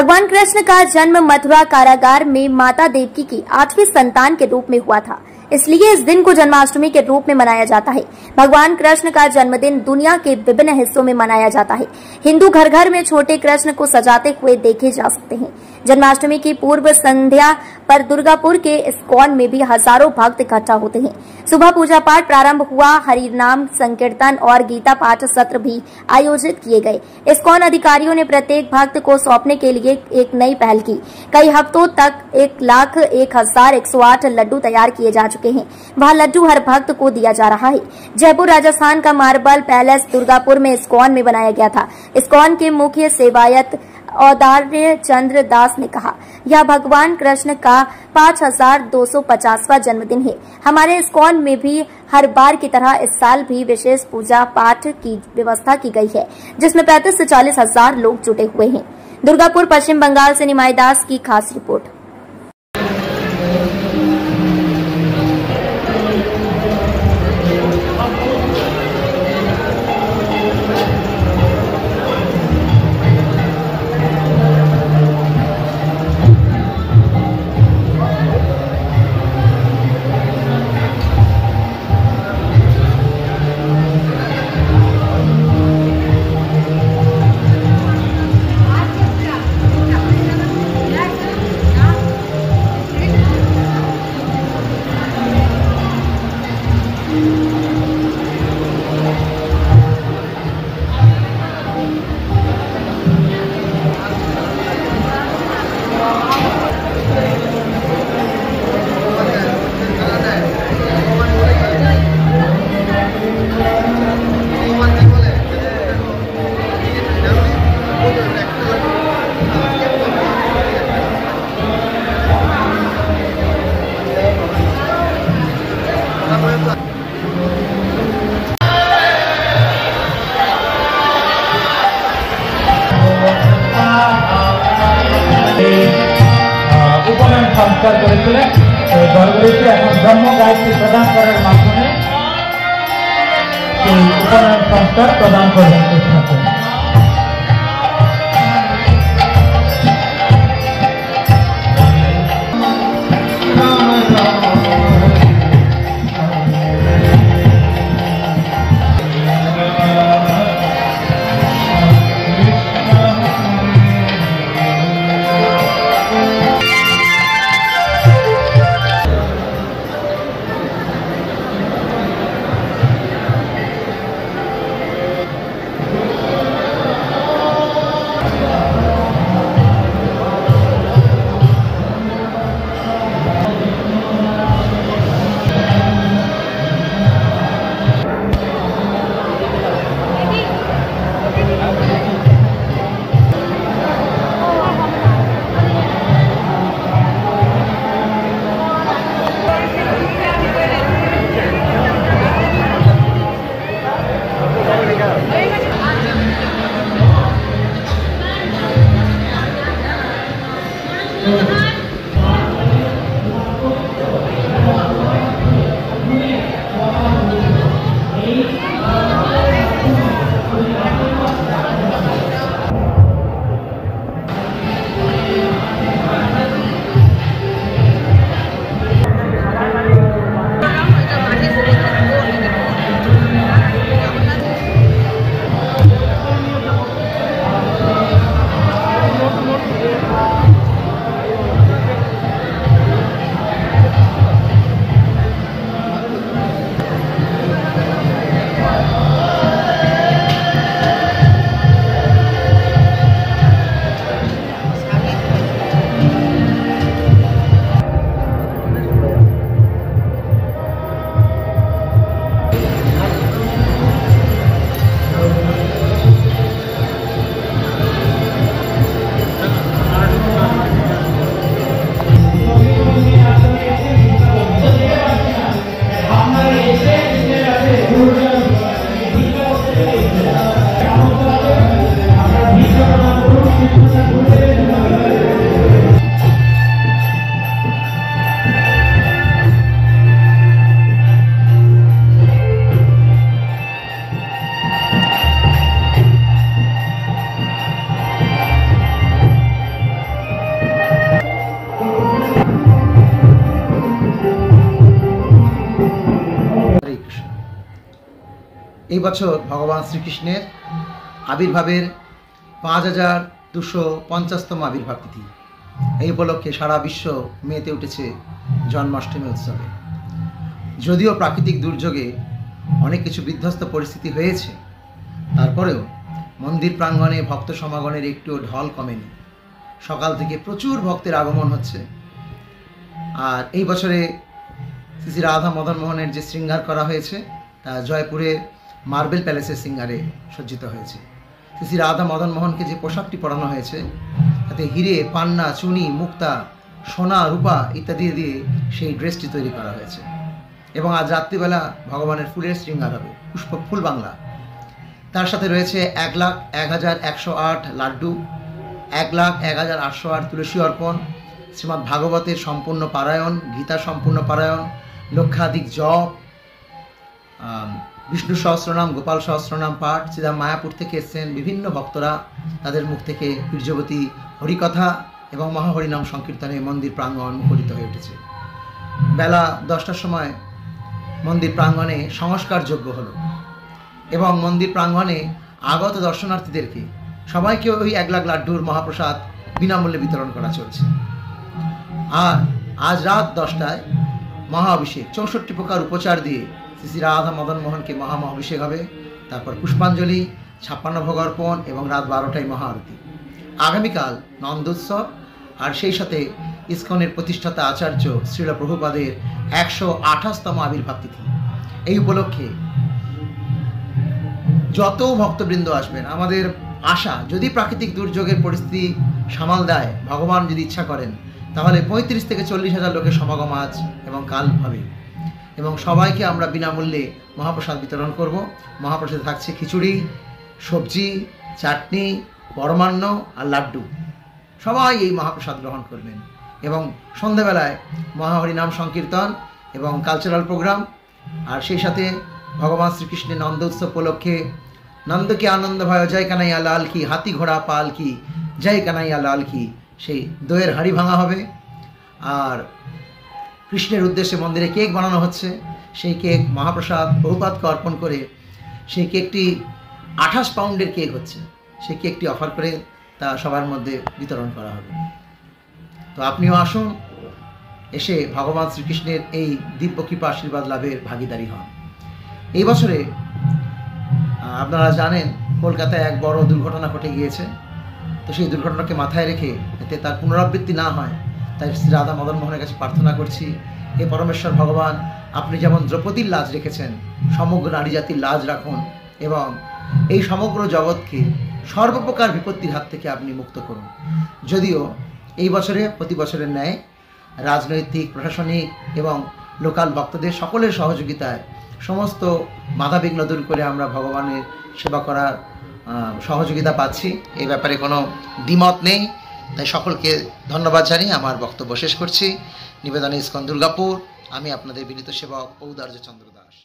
भगवान कृष्ण का जन्म मथुरा कारागार में माता देवकी की 8वीं संतान के रूप में हुआ था, इसलिए इस दिन को जन्माष्टमी के रूप में मनाया जाता है। भगवान कृष्ण का जन्मदिन दुनिया के विभिन्न हिस्सों में मनाया जाता है। हिंदू घर घर में छोटे कृष्ण को सजाते हुए देखे जा सकते हैं। जन्माष्टमी की पूर्व संध्या पर दुर्गापुर के इस्कॉन में भी हजारों भक्त इकट्ठा होते हैं। सुबह पूजा पाठ प्रारंभ हुआ, हरि नाम संकीर्तन और गीता पाठ सत्र भी आयोजित किए गए। इस्कॉन अधिकारियों ने प्रत्येक भक्त को सौंपने के लिए एक नई पहल की। कई हफ्तों तक 1,01,108 लड्डू तैयार किए जा चुके हैं। वह लड्डू हर भक्त को दिया जा रहा है। जयपुर राजस्थान का मार्बल पैलेस दुर्गापुर में इस्कॉन में बनाया गया था। इस्कॉन के मुख्य सेवायत औदार्य चंद्र दास ने कहा, यह भगवान कृष्ण का 5250वां जन्मदिन है। हमारे इस्कॉन में भी हर बार की तरह इस साल भी विशेष पूजा पाठ की व्यवस्था की गई है, जिसमें 35 से 40 हजार लोग जुटे हुए हैं। दुर्गापुर पश्चिम बंगाल से निमाई दास की खास रिपोर्ट। উপনয়ন সংস্কার করেছিলেন দলগুলিকে এখন ব্রহ্ম গায়ত্রী প্রদান করার মাধ্যমে সেই উপনয়ন সংস্কার প্রদান করবেন চেষ্টা করেন। এই বছর ভগবান শ্রীকৃষ্ণের আবির্ভাবের 5250তম আবির্ভাব তিথি। এই উপলক্ষে সারা বিশ্ব মেতে উঠেছে জন্মাষ্টমী উৎসবে। যদিও প্রাকৃতিক দুর্যোগে অনেক কিছু বিধ্বস্ত পরিস্থিতি হয়েছে, তারপরেও মন্দির প্রাঙ্গণে ভক্ত সমাগমের একটুও ঢল কমেনি। সকাল থেকে প্রচুর ভক্তের আগমন হচ্ছে। আর এই বছরে শ্রী শ্রী রাধা মদন মোহনের যে শৃঙ্গার করা হয়েছে তা জয়পুরের মার্বেল প্যালেসের শৃঙ্গারে সজ্জিত হয়েছে। শ্রী শ্রী রাধা মদন মোহনকে যে পোশাকটি পরানো হয়েছে তাতে হিরে, পান্না, চুনি, মুক্তা, সোনা, রূপা ইত্যাদি দিয়ে সেই ড্রেসটি তৈরি করা হয়েছে। এবং আজ রাত্রিবেলা ভগবানের ফুলের শৃঙ্গার হবে, পুষ্প ফুল বাংলা। তার সাথে রয়েছে 1,01,108 লাড্ডু, 1,01,808 তুলসী অর্পণ, শ্রীমদ্ ভাগবতের সম্পূর্ণ পারায়ণ, গীতা সম্পূর্ণ পারায়ণ, লক্ষাধিক জপ, বিষ্ণু সহস্রনাম, গোপাল সহস্রনাম পাঠ। সিধা মায়াপুর থেকে এসছেন বিভিন্ন ভক্তরা, তাদের মুখ থেকে বীর্যবতী হরিকথা এবং মহাহরিনাম সংকীর্তনে মন্দির প্রাঙ্গণ মুখরিত হয়ে উঠেছে। বেলা 10টার সময় মন্দির প্রাঙ্গণে সংস্কারযজ্ঞ হলো এবং মন্দির প্রাঙ্গণে আগত দর্শনার্থীদেরকে সবাইকে ওই 1 লাখ লাড্ডুর মহাপ্রসাদ বিনামূল্যে বিতরণ করা চলছে। আর আজ রাত 10টায় মহা অভিষেক, 64 প্রকার উপচার দিয়ে শ্রী শ্রী রাধা মদন মোহনকে মহাঅভিষেক হবে। তারপর পুষ্পাঞ্জলি, 56 ভোগ অর্পণ এবং রাত 12টায় মহা আরতি। আগামীকাল নন্দোৎসব, আর সেই সাথে ইসকনের প্রতিষ্ঠাতা আচার্য শ্রীল প্রভুপাদের 128তম আবির্ভাব তিথি। এই উপলক্ষে যত ভক্তবৃন্দ আসবেন, আমাদের আশা যদি প্রাকৃতিক দুর্যোগের পরিস্থিতি সামাল দেয়, ভগবান যদি ইচ্ছা করেন, তাহলে 35 থেকে 40,000 লোকের সমাগম আজ এবং কাল হবে। এবং সবাইকে আমরা বিনামূল্যে মহাপ্রসাদ বিতরণ করব। মহাপ্রসাদে থাকছে খিচুড়ি, সবজি, চাটনি, পরমান্ন আর লাড্ডু। সবাই এই মহাপ্রসাদ গ্রহণ করবেন। এবং সন্ধ্যাবেলায় মহাহরিনাম সংকীর্তন এবং কালচারাল প্রোগ্রাম। আর সেই সাথে ভগবান শ্রীকৃষ্ণের নন্দ উৎসব উপলক্ষে নন্দকে আনন্দ ভয় জয় কানাইয়া লাল কি, হাতি ঘোড়া পাল কি, জয় কানাইয়া লাল কি, সেই দইয়ের হাঁড়ি ভাঙা হবে। আর কৃষ্ণের উদ্দেশ্যে মন্দিরে কেক বানানো হচ্ছে। সেই কেক মহাপ্রসাদ প্রভুপাদকে অর্পণ করে সেই কেকটি 28 পাউন্ডের কেক হচ্ছে। সেই কেকটি অফার করে তা সবার মধ্যে বিতরণ করা হবে। তো আপনিও আসুন, এসে ভগবান শ্রীকৃষ্ণের এই দিব্য কৃপা আশীর্বাদ লাভের ভাগীদারি হন। এই বছরে আপনারা জানেন কলকাতায় এক বড় দুর্ঘটনা ঘটে গিয়েছে। তো সেই দুর্ঘটনাকে মাথায় রেখে যাতে তার পুনরাবৃত্তি না হয়, তাই শ্রী রাধা মদন মোহনের কাছে প্রার্থনা করছি, হে পরমেশ্বর ভগবান, আপনি যেমন দ্রৌপদীর লাজ রেখেছেন, সমগ্র নারী জাতির লাজ রাখুন এবং এই সমগ্র জগৎকে সর্বপ্রকার বিপত্তির হাত থেকে আপনি মুক্ত করুন। যদিও এই বছরে প্রতি বছরের ন্যায় রাজনৈতিক, প্রশাসনিক এবং লোকাল ভক্তদের সকলের সহযোগিতায় সমস্ত বাধাবিঘ্ন দূর করে আমরা ভগবানের সেবা করার সহযোগিতা পাচ্ছি। এই ব্যাপারে কোনো দ্বিমত নেই। তাই সকলকে ধন্যবাদ জানিয়ে আমার বক্তব্য শেষ করছি। নিবেদনে ইসকন দুর্গাপুর। আমি আপনাদের বিনীত সেবক ঔদার্য চন্দ্র দাস।